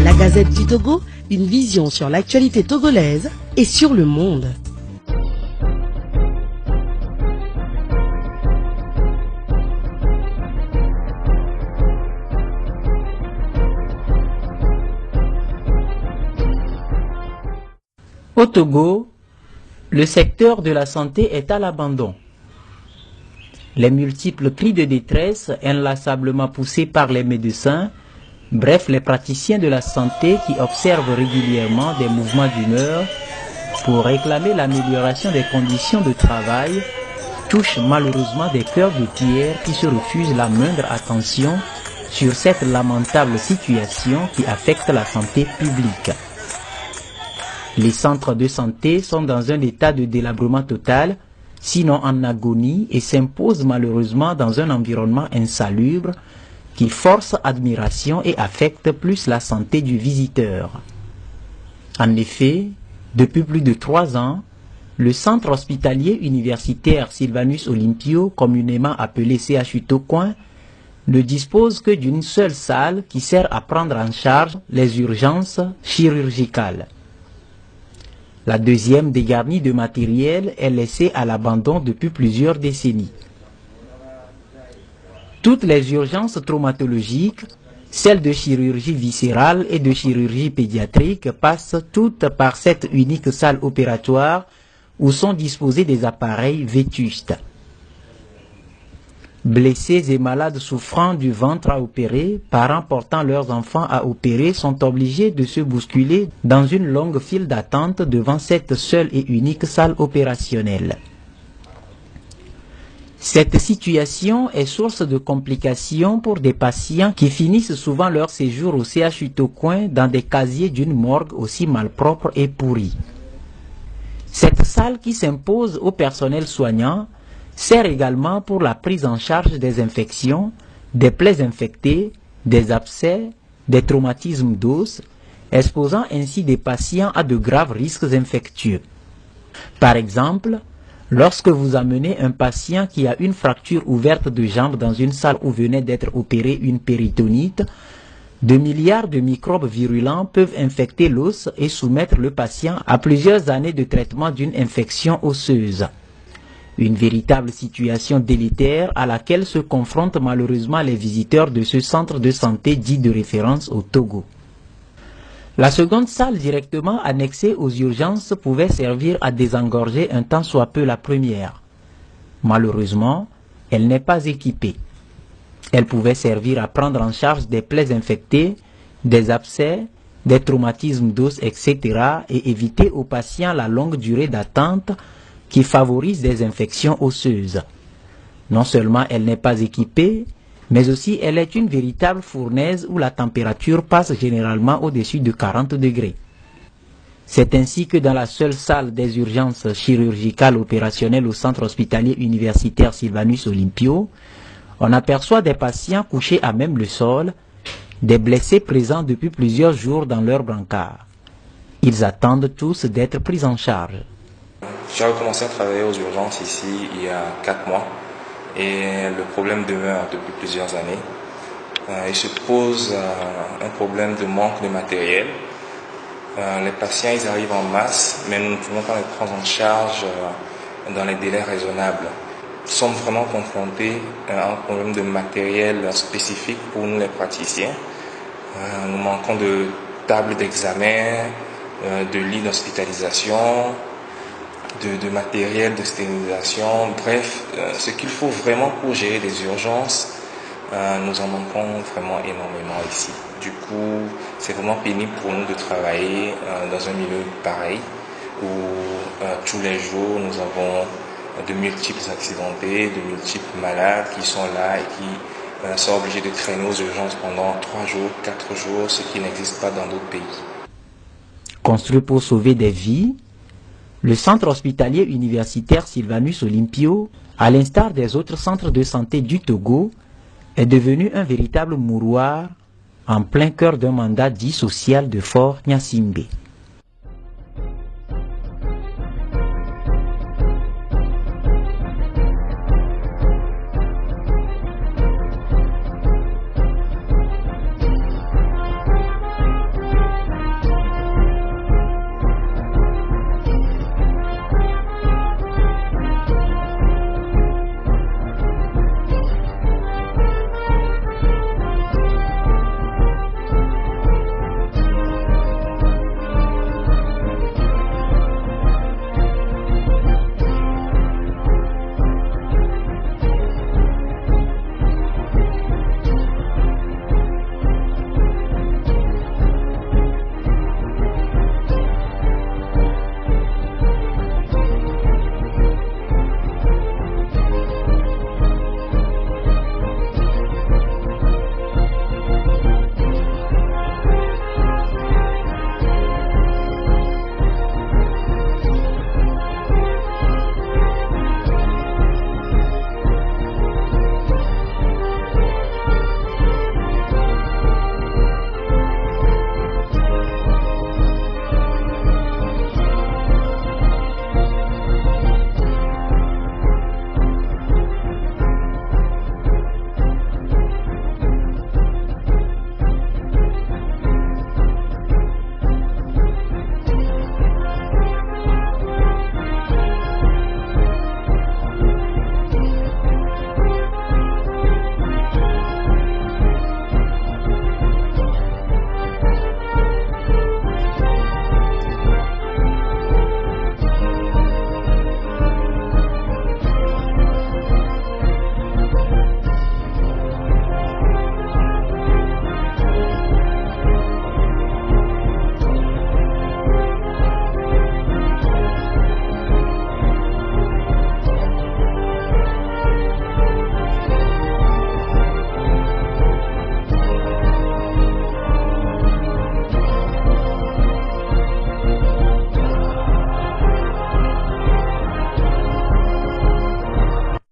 La Gazette du Togo, une vision sur l'actualité togolaise et sur le monde. Au Togo, le secteur de la santé est à l'abandon. Les multiples cris de détresse inlassablement poussés par les médecins, bref les praticiens de la santé qui observent régulièrement des mouvements d'humeur pour réclamer l'amélioration des conditions de travail, touchent malheureusement des cœurs de pierre qui se refusent la moindre attention sur cette lamentable situation qui affecte la santé publique. Les centres de santé sont dans un état de délabrement total, sinon en agonie, et s'imposent malheureusement dans un environnement insalubre qui force admiration et affecte plus la santé du visiteur. En effet, depuis plus de 3 ans, le centre hospitalier universitaire Sylvanus Olympio, communément appelé CHU Tocoin, ne dispose que d'une seule salle qui sert à prendre en charge les urgences chirurgicales. La deuxième, dégarnie de matériel, est laissée à l'abandon depuis plusieurs décennies. Toutes les urgences traumatologiques, celles de chirurgie viscérale et de chirurgie pédiatrique, passent toutes par cette unique salle opératoire où sont disposés des appareils vétustes. Blessés et malades souffrant du ventre à opérer, parents portant leurs enfants à opérer sont obligés de se bousculer dans une longue file d'attente devant cette seule et unique salle opérationnelle. Cette situation est source de complications pour des patients qui finissent souvent leur séjour au CHU Tocoin dans des casiers d'une morgue aussi malpropre et pourrie. Cette salle qui s'impose au personnel soignant sert également pour la prise en charge des infections, des plaies infectées, des abcès, des traumatismes d'os, exposant ainsi des patients à de graves risques infectieux. Par exemple, lorsque vous amenez un patient qui a une fracture ouverte de jambe dans une salle où venait d'être opérée une péritonite, de milliards de microbes virulents peuvent infecter l'os et soumettre le patient à plusieurs années de traitement d'une infection osseuse. Une véritable situation délétère à laquelle se confrontent malheureusement les visiteurs de ce centre de santé dit de référence au Togo. La seconde salle directement annexée aux urgences pouvait servir à désengorger un tant soit peu la première. Malheureusement, elle n'est pas équipée. Elle pouvait servir à prendre en charge des plaies infectées, des abcès, des traumatismes d'os, etc. et éviter aux patients la longue durée d'attente qui favorise des infections osseuses. Non seulement elle n'est pas équipée, mais aussi elle est une véritable fournaise où la température passe généralement au-dessus de 40 degrés. C'est ainsi que dans la seule salle des urgences chirurgicales opérationnelles au centre hospitalier universitaire Sylvanus Olympio, on aperçoit des patients couchés à même le sol, des blessés présents depuis plusieurs jours dans leur brancard. Ils attendent tous d'être pris en charge. J'ai recommencé à travailler aux urgences ici il y a 4 mois et le problème demeure depuis plusieurs années. Il se pose un problème de manque de matériel. Les patients ils arrivent en masse, mais nous ne pouvons pas les prendre en charge dans les délais raisonnables. Nous sommes vraiment confrontés à un problème de matériel spécifique pour nous les praticiens. Nous manquons de tables d'examen, de lits d'hospitalisation, de matériel de stérilisation, bref, ce qu'il faut vraiment pour gérer des urgences, nous en manquons vraiment énormément ici. Du coup, c'est vraiment pénible pour nous de travailler dans un milieu pareil où tous les jours nous avons de multiples accidentés, de multiples malades qui sont là et qui sont obligés de traîner aux urgences pendant 3 jours, 4 jours, ce qui n'existe pas dans d'autres pays. Construit pour sauver des vies, le centre hospitalier universitaire Sylvanus Olympio, à l'instar des autres centres de santé du Togo, est devenu un véritable mouroir en plein cœur d'un mandat dit social de Fort Gnassingbé.